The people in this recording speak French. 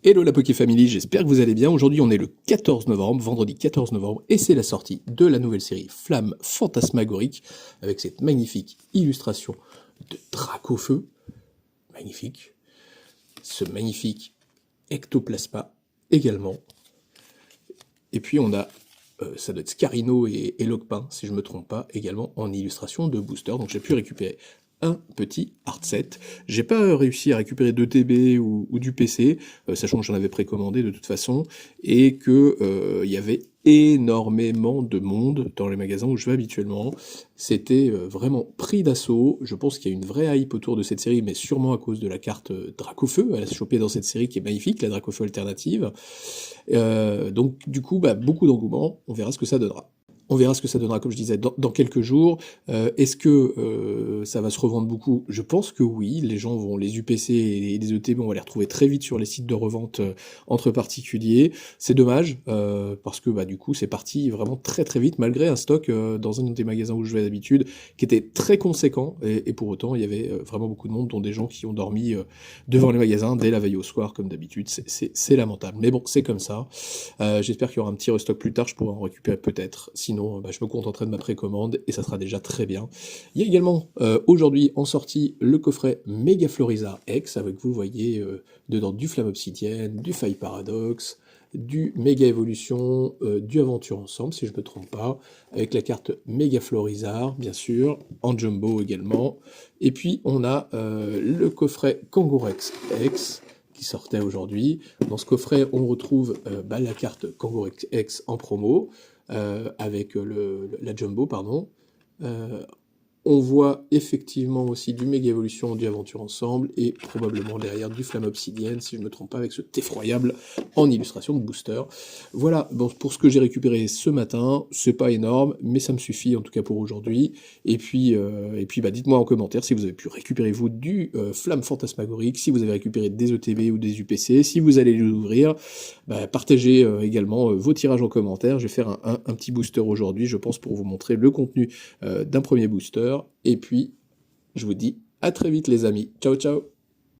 Hello la Poké Family, j'espère que vous allez bien. Aujourd'hui on est le 14 novembre, vendredi 14 novembre, et c'est la sortie de la nouvelle série Flamme Fantasmagorique, avec cette magnifique illustration de Dracofeu, magnifique, ce magnifique Ectoplasma également, et puis on a, ça doit être Scarino et Logpin, si je me trompe pas, également en illustration de booster, donc j'ai pu récupérer un petit art set. J'ai pas réussi à récupérer de TB ou du PC, sachant que j'en avais précommandé de toute façon, et que il y avait énormément de monde dans les magasins où je vais habituellement. C'était vraiment pris d'assaut. Je pense qu'il y a une vraie hype autour de cette série, mais sûrement à cause de la carte Dracofeu. Elle a chopé dans cette série qui est magnifique, la Dracofeu alternative. Donc du coup, beaucoup d'engouement. On verra ce que ça donnera. On verra ce que ça donnera, comme je disais, dans quelques jours. Est-ce que ça va se revendre beaucoup? Je pense que oui. Les gens vont, les UPC et les ETB, on va les retrouver très vite sur les sites de revente entre particuliers. C'est dommage, parce que du coup, c'est parti vraiment très très vite, malgré un stock dans un des magasins où je vais d'habitude, qui était très conséquent. Et pour autant, il y avait vraiment beaucoup de monde, dont des gens qui ont dormi devant les magasins dès la veille au soir, comme d'habitude. C'est lamentable. Mais bon, c'est comme ça. J'espère qu'il y aura un petit restock plus tard, je pourrai en récupérer peut-être. Sinon, je me contenterai de ma précommande et ça sera déjà très bien. Il y a également aujourd'hui en sortie le coffret Mega Florizard X, avec vous voyez dedans du Flamme Obsidienne, du Faille Paradox, du Méga Évolution, du Aventure Ensemble, si je ne me trompe pas, avec la carte Mega Florizard, bien sûr, en jumbo également. Et puis on a le coffret Kangourex X, qui sortait aujourd'hui. Dans ce coffret, on retrouve la carte Kangourex X en promo, avec la Jumbo, pardon. On voit effectivement aussi du Méga Évolution, du Aventure Ensemble, et probablement derrière du Flamme Obsidienne, si je ne me trompe pas, avec cet effroyable en illustration de booster. Voilà, bon, pour ce que j'ai récupéré ce matin, c'est pas énorme, mais ça me suffit en tout cas pour aujourd'hui. Et puis dites-moi en commentaire si vous avez pu récupérer vous du Flamme Fantasmagorique, si vous avez récupéré des ETB ou des UPC, si vous allez les ouvrir, partagez également vos tirages en commentaire. Je vais faire un petit booster aujourd'hui, je pense, pour vous montrer le contenu d'un premier booster. Et puis, je vous dis à très vite les amis. Ciao, ciao!